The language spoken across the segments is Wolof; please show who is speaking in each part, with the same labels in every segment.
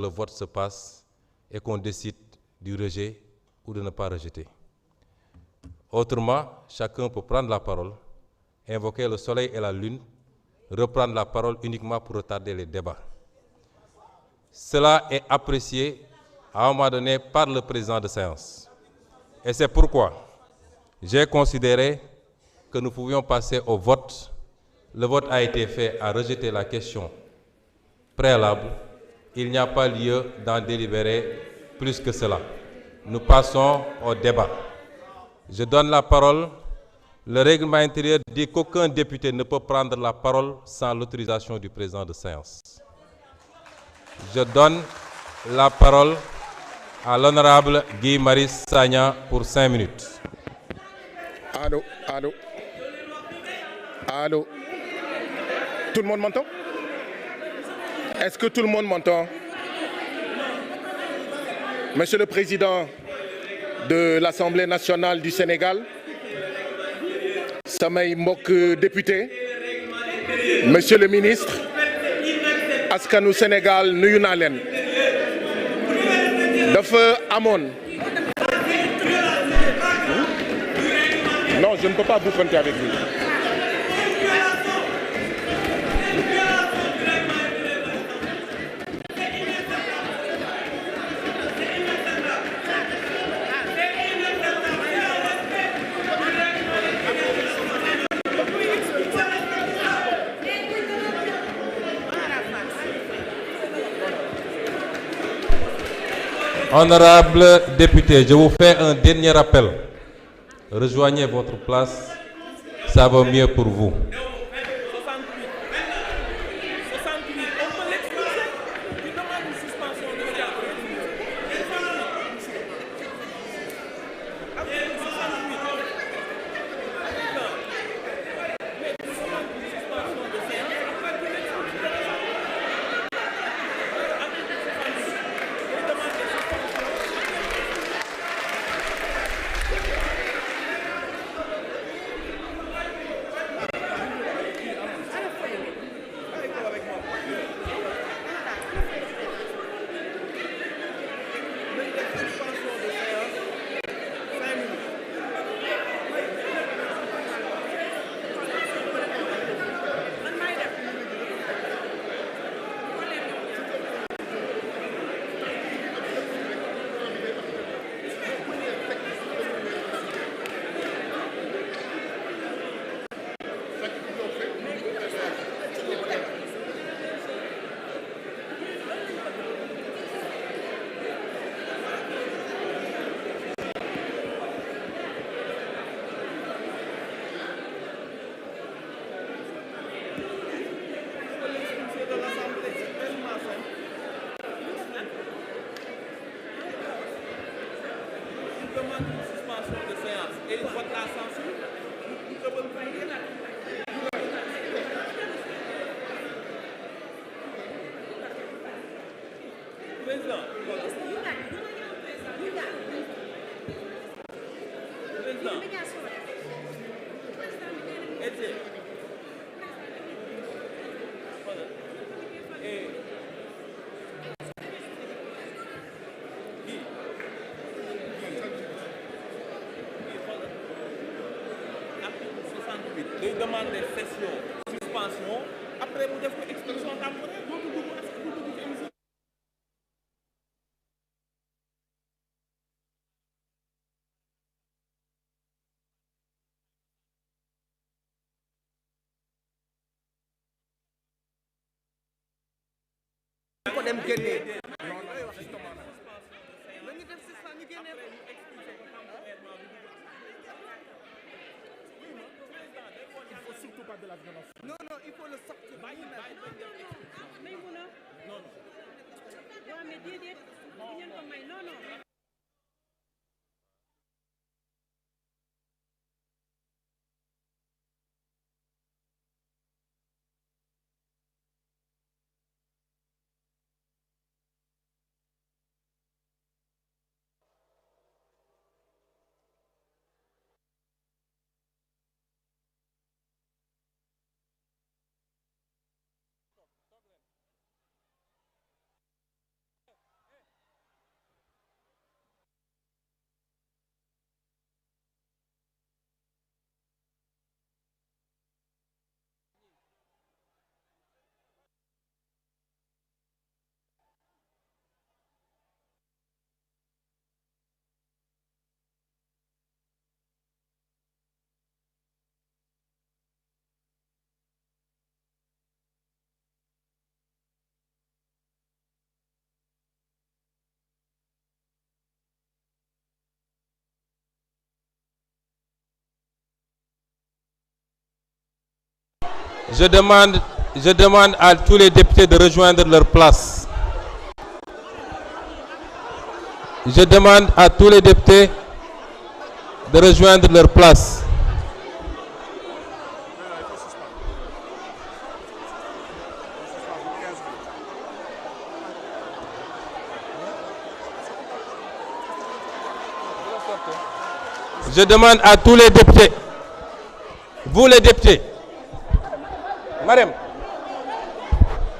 Speaker 1: le vote se passe et qu'on décide du rejet ou de ne pas rejeter. Autrement, chacun peut prendre la parole, invoquer le soleil et la lune, reprendre la parole uniquement pour retarder les débats. Cela est apprécié à un moment donné par le président de séance. Et c'est pourquoi j'ai considéré que nous pouvions passer au vote. Le vote a été fait à rejeter la question préalable. Il n'y a pas lieu d'en délibérer plus que cela. Nous passons au débat. Je donne la parole. Le règlement intérieur dit qu'aucun député ne peut prendre la parole sans l'autorisation du président de séance. Je donne la parole à l'honorable Guy Marius Sagna pour 5 minutes.
Speaker 2: Allô, allô, allô. Tout le monde m'entend? Est-ce que tout le monde m'entend? Monsieur le Président de l'Assemblée nationale du Sénégal, samay mbokk député, Monsieur le ministre, askanu Sénégal nuyu naa leen. Dafa amoon. Non, je ne peux pas bouffanter avec lui.
Speaker 1: Honorable député, je vous fais un dernier appel. Rejoignez votre place, ça va mieux pour vous.
Speaker 3: day demander session suspension après mu def ko expulsion temporaire dootu dugg ak du dugg ci émission.
Speaker 2: ko dem génnee. De la violence. Non, non, il faut le sortir.
Speaker 3: Mais non, non.
Speaker 4: mais déedéet bu ngeen ko may non non.
Speaker 1: Je demande à tous les députés de rejoindre leur place. Je demande à tous les députés de rejoindre leur place. Je demande à tous les députés, vous les députés,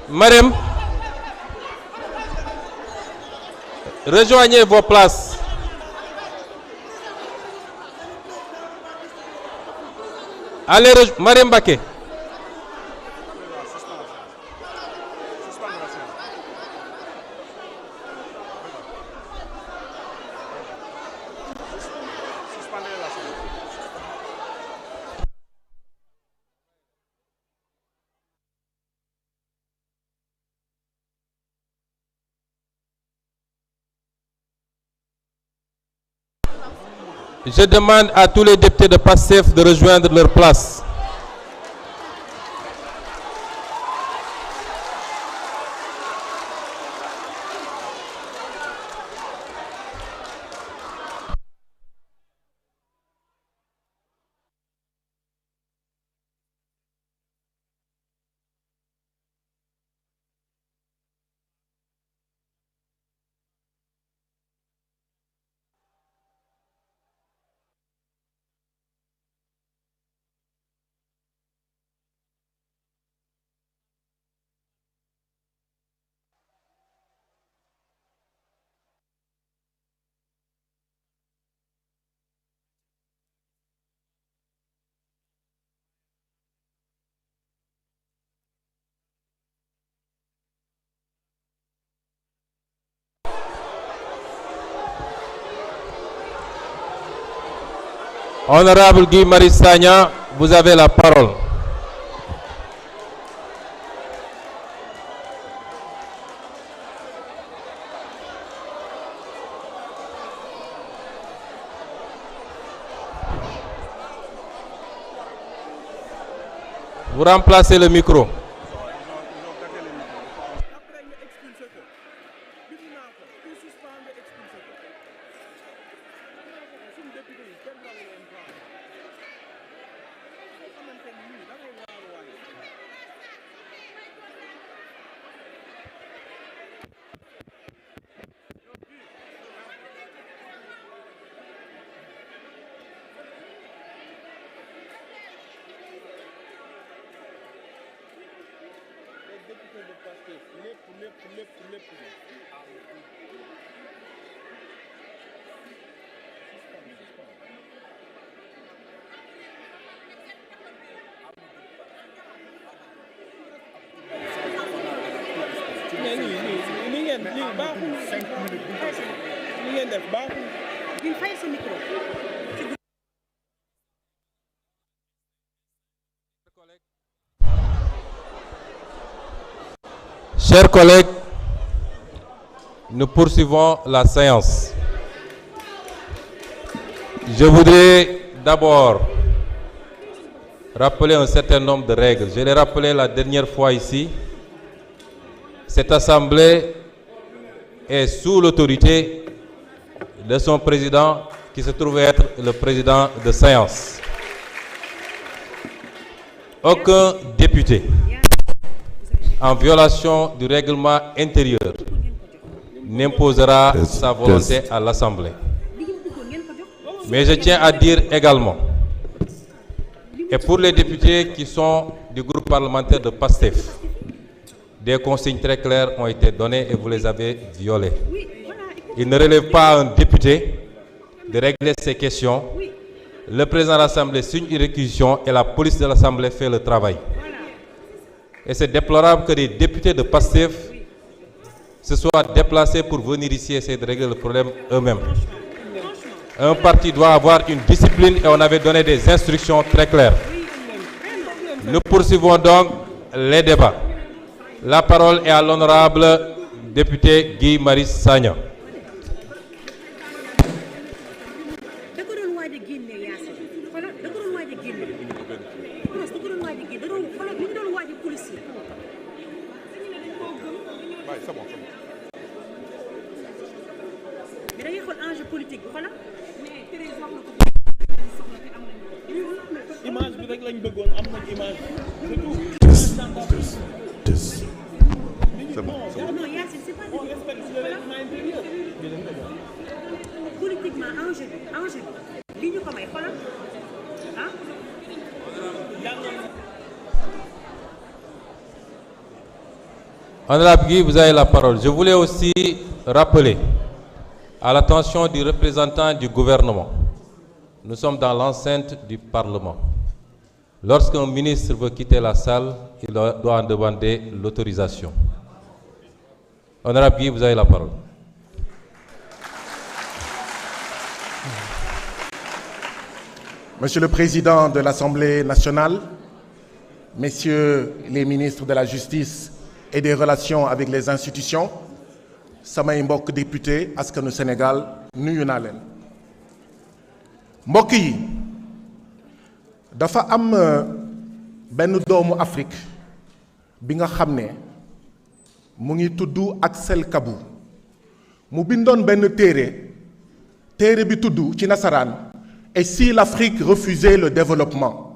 Speaker 1: Marème, rejoignez vos places. Allez, Marème Baké. Je demande à tous les députés de PASTEF de rejoindre leur place. Honorable Guy Marius Sagna, vous avez la parole. Vous remplacez le micro. Chers collègues, nous poursuivons la séance. Je voudrais d'abord rappeler un certain nombre de règles. Je l'ai rappelé la dernière fois ici. Cette assemblée est sous l'autorité de son président, qui se trouve être le président de séance. Aucun député, en violation du règlement intérieur, n'imposera sa volonté à l'Assemblée. Mais je tiens à dire également, et pour les députés qui sont du groupe parlementaire de PASTEF, des consignes très claires ont été données et vous les avez violées. Il ne relève pas à un député de régler ces questions. Le président de l'Assemblée signe une réquisition et la police de l'Assemblée fait le travail. Et c'est déplorable que des députés de PASTEF se soient déplacés pour venir ici essayer de régler le problème eux-mêmes. Un parti doit avoir une discipline et on avait donné des instructions très claires. Nous poursuivons donc les débats. La parole est à l'honorable député Guy Marius Sagna.
Speaker 4: enjeu politique bi xoolal mais Thérèse wax na ko soxla te am nañu
Speaker 3: image bi rek lañ bëggoon am nañ image c'est tout.
Speaker 2: C'est bon.
Speaker 4: non Yacine c'est pas
Speaker 3: On respecte le règlement intérieur.
Speaker 4: politiquement enjeu bi li ñu ko may xoolal ah.
Speaker 1: Honorable Guy, vous avez la parole. Je voulais aussi rappeler à l'attention du représentant du gouvernement. Nous sommes dans l'enceinte du Parlement. Lorsqu'un ministre veut quitter la salle, il doit en demander l'autorisation. Honorable Guy, vous avez la parole.
Speaker 2: Monsieur le Président de l'Assemblée nationale, Messieurs les ministres de la Justice et des Relations avec les institutions, samay mbokk député askanu Sénégal nuyu naa leen. Mbokk yi dafa am benn doomu Afrique bi nga xam ne mu ngi tudd Axel Kabou mu bindoon benn téere bi tudd ci nasaraan et si l'Afrique refusait le développement.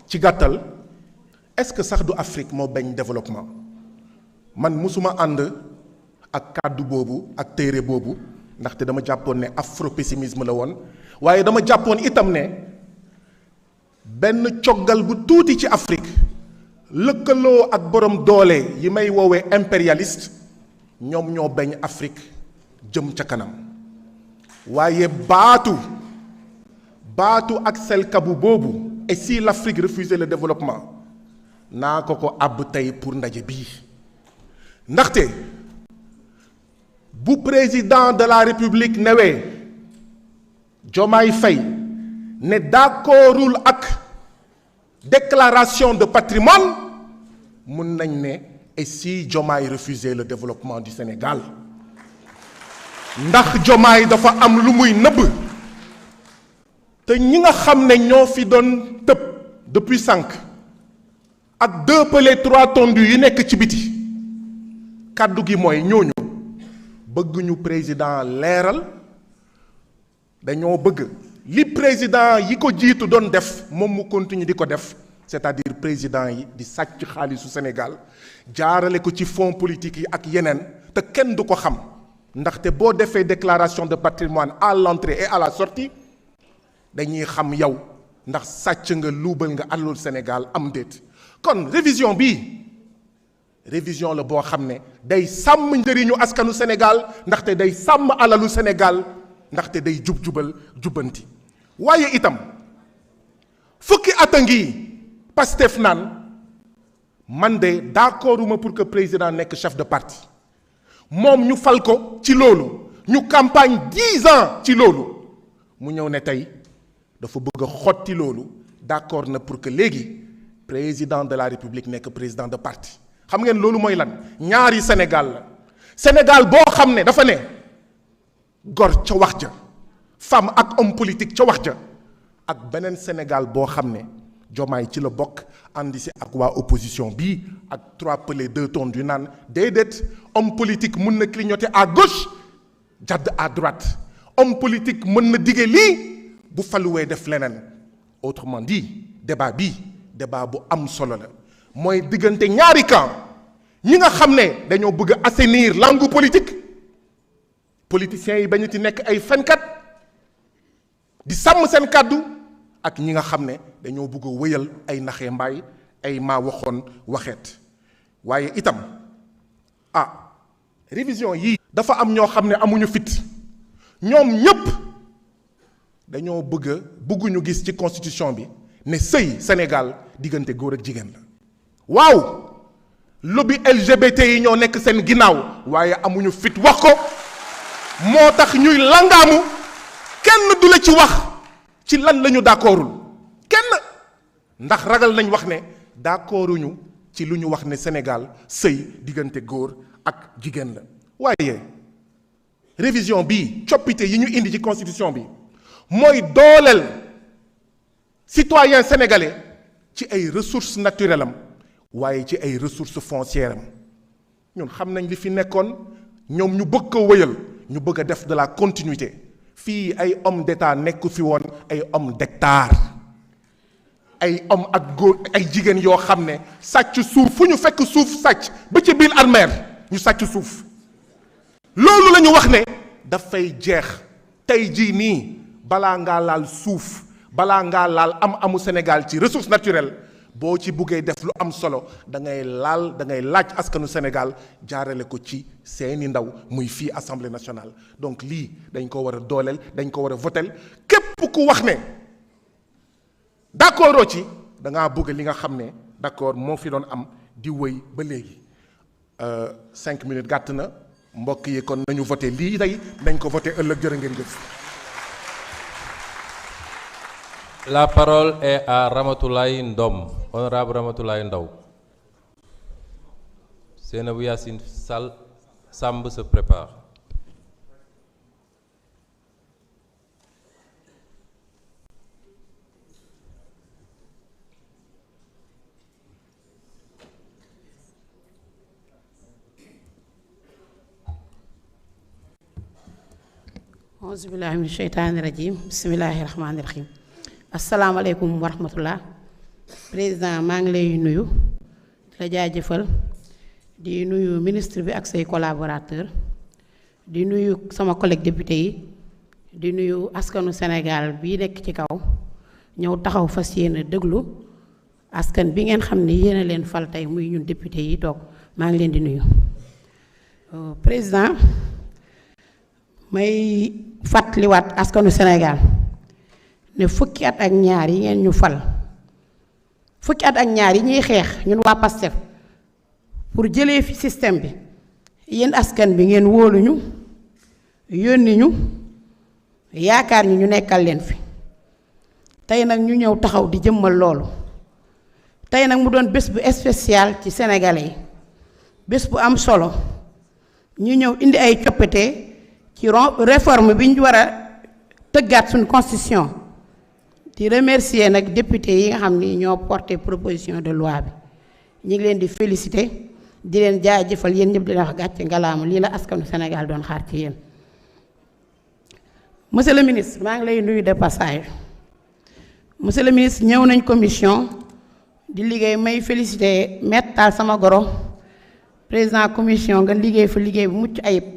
Speaker 2: Ci gàttal est-ce que sax du Afrique moo bañ développement man musuma ànd ak kàddu boobu ak téere boobu ndaxte dama jàppoon ne afro-pessimisme la woon waaye dama jàppoon itam ne benn coggal bu tuuti ci Afrique lëkkaloo ak borom doole yi may woowee impérialiste ñoom ñoo bañ Afrique jëm ca kanam waaye baatu Axel Kabou boobu et si l'Afrique refusait le développement naa ko àbb tey pour ndaje bii ndaxte bu président de la République newee Diomaye Faye ne d'accordul ak déclaration de patrimoine mun nañ ne et si Diomaye refusait le développement du Sénégal ndax Diomaye dafa am lu muy nëbb te ñi nga xam ne ñoo fi doon tëb depuis 5 ak 2 pelés 3 tondus yi nekk ci biti kàddu gi mooy ñooñu bëgguñu président leeral dañoo bëgg li président yi ko jiitu doon def moom mu continue di ko def c'est-à-dire président yi di sàcc xaalisu Sénégal jaarale ko ci fonds politique yi ak yeneen te kenn du ko xam ndaxte boo defee déclaration de patrimoine à l'entrée et à la sortie dañuy xam yow ndax sàcc nga luubal nga alal Sénégal am déet kon révision la boo xam ne day sàmm njëriñu askanu Sénégal ndaxte day sàmm alalu Sénégal ndaxte day jubal jubbanti waaye itam fukki at a ngi Pastef naan man de d'accorduma pour que président nekk chef de parti moom ñu fal ko ci loolu ñu campagne 10 ans ci loolu mu ñëw ne tey dafa bëgg a xotti loolu d'accord na pour que léegi président de la République nekk président de parti xam ngeen loolu mooy lan ñaari Sénégal la Sénégal boo xam ne dafa ne gor ca wax ja femme ak homme politique ca wax ja ak beneen Sénégal boo xam ne Diomaye ci la bokk àndi si ak waa opposition bii ak 3 pelés 2 tondus yu naan déedéet homme politique mën na clignoter à gauche jadd à droite homme politique mën na dige lii bu faluwee def leneen autrement dit débat bu am solo la mooy diggante ñaari camp ñi nga xam ne dañoo bëgg a assainir langue politique politiciens yi bañu ci nekk ay fenkat di sàmm seen kàddu ak ñi nga xam ne dañoo bëgg a wëyal ay naxee mbaay ay maa waxoon waxeet waaye itam révision yii dafa am ñoo xam ne amuñu fit ñoom ñépp dañoo bëgguñu gis ci constitution bi ne sëy Sénégal diggante góor ak jigéen la waaw lobby LGBT yi ñoo nekk seen ginnaaw waaye amuñu fit wax ko moo tax ñuy langaamu kenn du la ci wax ci lan lañu d'accordul kenn ndax ragal nañ wax ne d'accorduñu ci lu ñu wax ne Sénégal sëy diggante góor ak jigéen la waaye révision bi coppite yi ñu indi ci constitution bi mooy dooleel citoyen sénégalais ci ay ressources naturelles am waaye ci ay ressources foncières am ñun xam nañ li fi nekkoon ñoom ñu bëgg ko wëyal ñu bëgg a def de la continuité fii ay homme d'état nekku fi woon ay homme d'hectare ay homme ak góor ay jigéen yoo xam ne sàcc suuf fu ñu fekk suuf sàcc ba ci biir armeer ñu sàcc suuf loolu la ñu wax ne dafay jeex tey jii nii balaa ngaa laal suuf balaa ngaa laal amu Sénégal ci ressource naturelle boo ci buggee def lu am solo da ngay laaj askanu Sénégal jaarale ko ci seeni ndaw muy fii assemblée nationale donc lii dañ ko war a dooleel dañ ko war a votel képp ku wax ne d'accord ci da ngaa bëgg li nga xam ne d'accord moo fi doon am di wëy ba léegi 5 minutes gàtt na mbokk yi kon nañu voté lii tey nañ ko voté ëllëg jërë ngeen jëf.
Speaker 1: La parole est à Ramatoulaye Ndom, honorable Ramatoulaye Ndaw. Seynabou Yassine Sall Samb se prépare.
Speaker 5: auzu billahi min sheytaani rajim bismillahi rahmaani rahim asalaamaaleykum wa rahmatullah président maa ngi lay nuyu di la jaajëfal di nuyu ministre bi ak say collaborateur di nuyu sama collègue député yi di nuyu askanu Sénégal bii nekk ci kaw ñëw taxaw fas yéene déglu askan bi ngeen xam ni yéen a leen fal tey muy ñun député yi toog maa ngi leen di nuyu président may fàttaliwaat askanu Sénégal ne fukki at ak ñaar yi ngeen ñu fal fukki at ak ñaar yi ñuy xeex ñun waa PASTEF pour jëlee fi système bi yéen askan bi ngeen wóoluñu yónni ñu yaakaar ñu nekkal leen fi tey nag ñu ñëw taxaw di jëmmal loolu tey nag mu doon bés bu spécial ci sénégalais yi bés bu am solo ñu ñëw indi ay coppite ci réforme bi ñu war a tëggaat suñu constitution di remercier nag député yi nga xam ni ñoo porté proposition de loi bi ñu ngi leen di féliciter di leen jaajëfal yéen ñëpp di leen wax gàcce ngalaama lii la askanu Sénégal doon xaar ci yéen. monsieur le ministre maa ngi lay nuyu de passage monsieur le ministre ñëw nañ commission di liggéey may féliciter Maître Tall sama goro président commission nga liggéey fa liggéey bu mucc ayib.